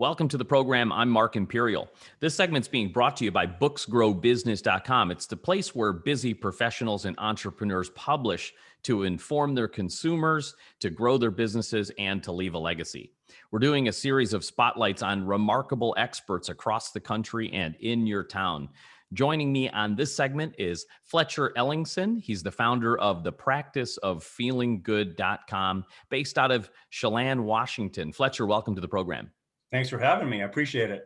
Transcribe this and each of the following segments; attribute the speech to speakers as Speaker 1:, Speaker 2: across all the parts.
Speaker 1: Welcome to the program. I'm Mark Imperial. This segment's being brought to you by booksgrowbusiness.com. It's the place where busy professionals and entrepreneurs publish to inform their consumers, to grow their businesses, and to leave a legacy. We're doing a series of spotlights on remarkable experts across the country and in your town. Joining me on this segment is Fletcher Ellingson. He's the founder of the practiceoffeelinggood.com, based out of Chelan, Washington. Fletcher, welcome to the program.
Speaker 2: Thanks for having me. I appreciate it.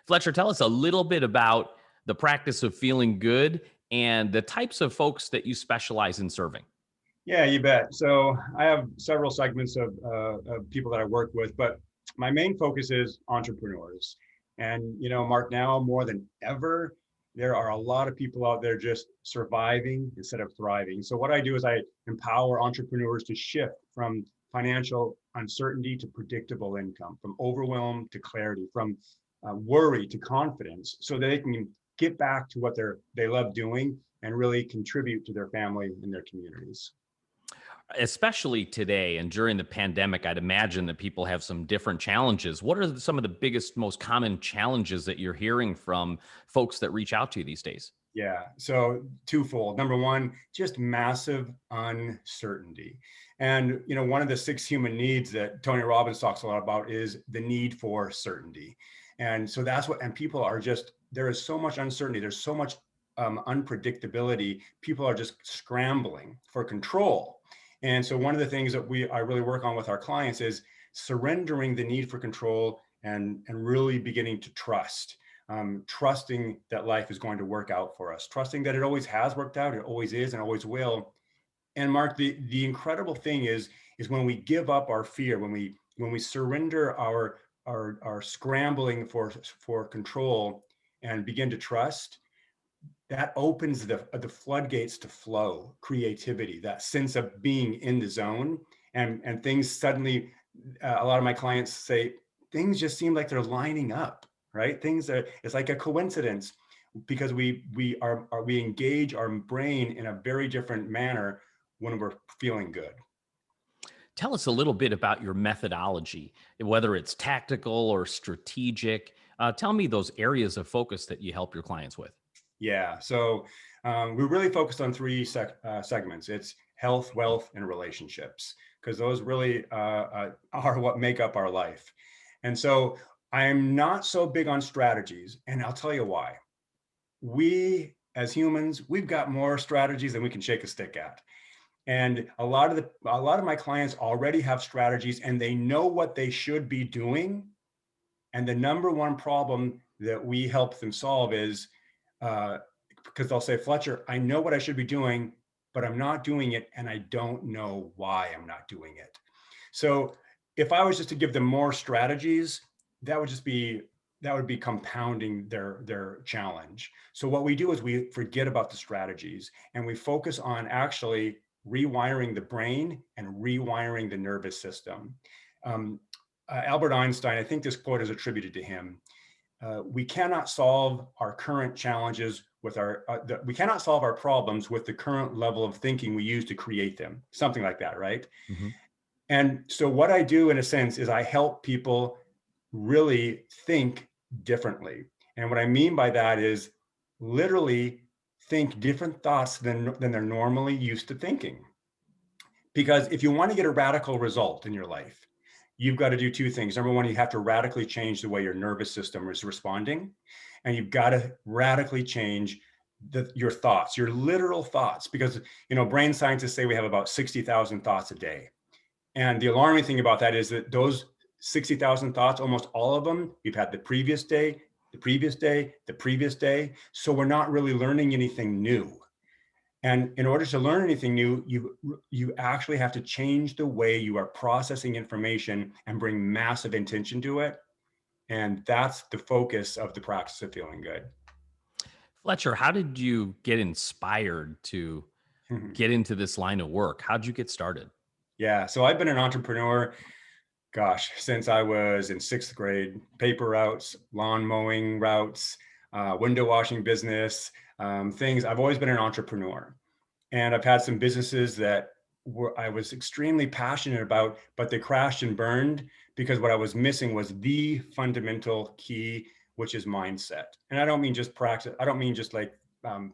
Speaker 1: Fletcher, tell us a little bit about the practice of feeling good and the types of folks that you specialize in serving.
Speaker 2: Yeah, you bet. So I have several segments of people that I work with, but my main focus is entrepreneurs. And, Mark, now more than ever, there are a lot of people out there just surviving instead of thriving. So what I do is I empower entrepreneurs to shift from financial uncertainty to predictable income, from overwhelm to clarity, from worry to confidence, so that they can get back to what they love doing and really contribute to their family and their communities.
Speaker 1: Especially today and during the pandemic, I'd imagine that people have some different challenges. What are some of the biggest, most common challenges that you're hearing from folks that reach out to you these days?
Speaker 2: Yeah, so twofold. Number one, just massive uncertainty. And, one of the 6 human needs that Tony Robbins talks a lot about is the need for certainty. And so and people are there is so much uncertainty. There's so much unpredictability. People are just scrambling for control. And so one of the things that I really work on with our clients is surrendering the need for control and really beginning to trust. Trusting that life is going to work out for us, trusting that it always has worked out, it always is and always will. And Mark, the incredible thing is when we give up our fear, when we surrender our scrambling for control and begin to trust, that opens the floodgates to flow, creativity, that sense of being in the zone, and things suddenly, a lot of my clients say, things just seem like they're lining up. Right? It's like a coincidence, because we engage our brain in a very different manner when we're feeling good.
Speaker 1: Tell us a little bit about your methodology, whether it's tactical or strategic. Tell me those areas of focus that you help your clients with.
Speaker 2: Yeah, so we really focused on 3 segments. It's health, wealth, and relationships, because those really are what make up our life. And so I'm not so big on strategies, and I'll tell you why. We as humans, we've got more strategies than we can shake a stick at. And a lot of my clients already have strategies, and they know what they should be doing. And the number one problem that we help them solve is because they'll say, Fletcher, I know what I should be doing, but I'm not doing it, and I don't know why I'm not doing it. So if I was just to give them more strategies, that would be compounding their challenge. So what we do is we forget about the strategies, and we focus on actually rewiring the brain and rewiring the nervous system. Albert Einstein, I think this quote is attributed to him. We cannot solve our current challenges we cannot solve our problems with the current level of thinking we use to create them. Something like that, right?
Speaker 1: Mm-hmm.
Speaker 2: And so what I do, in a sense, is I help people really think differently. And what I mean by that is literally think different thoughts than they're normally used to thinking. Because if you want to get a radical result in your life, you've got to do 2 things. Number one, you have to radically change the way your nervous system is responding. And you've got to radically change your thoughts, your literal thoughts, because, brain scientists say we have about 60,000 thoughts a day. And the alarming thing about that is that those 60,000 thoughts, almost all of them, you've had the previous day, the previous day, the previous day. So we're not really learning anything new. And in order to learn anything new, you actually have to change the way you are processing information and bring massive intention to it. And that's the focus of the practice of feeling good.
Speaker 1: Fletcher, how did you get inspired to get into this line of work? How did you get started?
Speaker 2: Yeah, so I've been an entrepreneur, since I was in 6th grade. Paper routes, lawn mowing routes, window washing business, things. I've always been an entrepreneur. And I've had some businesses that I was extremely passionate about, but they crashed and burned because what I was missing was the fundamental key, which is mindset. And I don't mean just practice. I don't mean just like uh,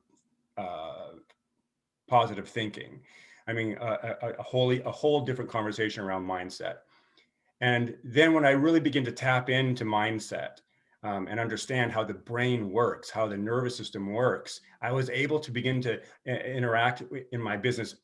Speaker 2: positive thinking. I mean a whole different conversation around mindset. And then when I really begin to tap into mindset and understand how the brain works, how the nervous system works, I was able to begin to interact in my business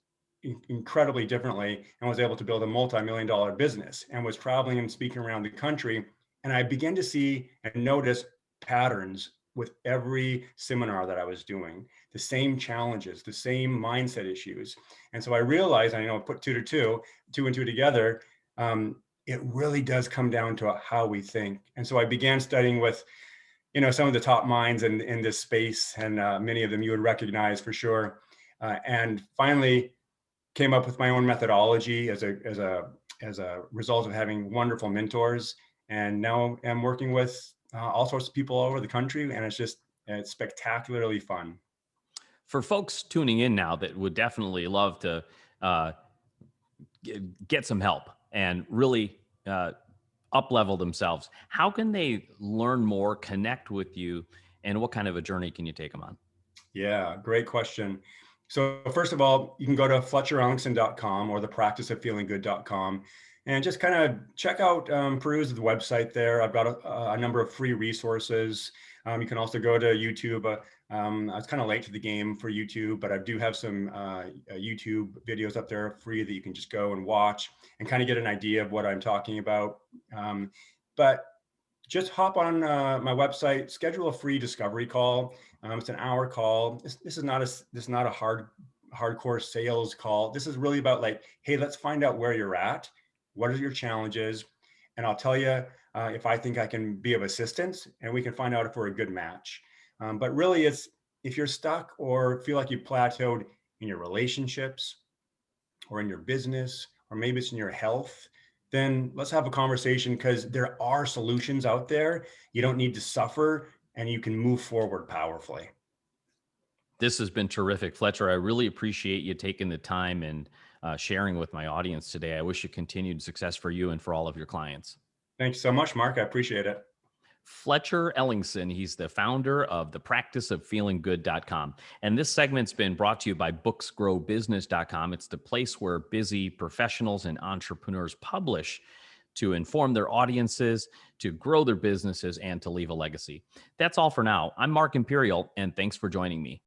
Speaker 2: incredibly differently, and was able to build a multi-million-dollar business, and was traveling and speaking around the country. And I began to see and notice patterns with every seminar that I was doing, the same challenges, the same mindset issues. And so I realized, I put two and two together. It really does come down to how we think. And so I began studying with, some of the top minds in this space, and many of them you would recognize for sure. And finally came up with my own methodology as a result of having wonderful mentors. And now I'm working with all sorts of people all over the country, and it's spectacularly fun.
Speaker 1: For folks tuning in now that would definitely love to uh, get some help and really up level themselves, how can they learn more, connect with you, and what kind of a journey can you take them on?
Speaker 2: Yeah, great question. So first of all, you can go to FletcherEllingson.com or thepracticeoffeelinggood.com and just kind of check out, peruse the website there. I've got a number of free resources. You can also go to YouTube. I was kind of late to the game for YouTube, but I do have some YouTube videos up there free that you can just go and watch and kind of get an idea of what I'm talking about. But just hop on my website, schedule a free discovery call. It's an hour call. This is not a hardcore sales call. This is really about like, hey, let's find out where you're at. What are your challenges? And I'll tell you if I think I can be of assistance, and we can find out if we're a good match. But really, it's if you're stuck or feel like you've plateaued in your relationships or in your business, or maybe it's in your health, then let's have a conversation, because there are solutions out there. You don't need to suffer, and you can move forward powerfully.
Speaker 1: This has been terrific, Fletcher. I really appreciate you taking the time and sharing with my audience today. I wish you continued success for you and for all of your clients.
Speaker 2: Thanks so much, Mark. I appreciate it.
Speaker 1: Fletcher Ellingson. He's the founder of thepracticeoffeelinggood.com. And this segment's been brought to you by booksgrowbusiness.com. It's the place where busy professionals and entrepreneurs publish to inform their audiences, to grow their businesses, and to leave a legacy. That's all for now. I'm Mark Imperial, and thanks for joining me.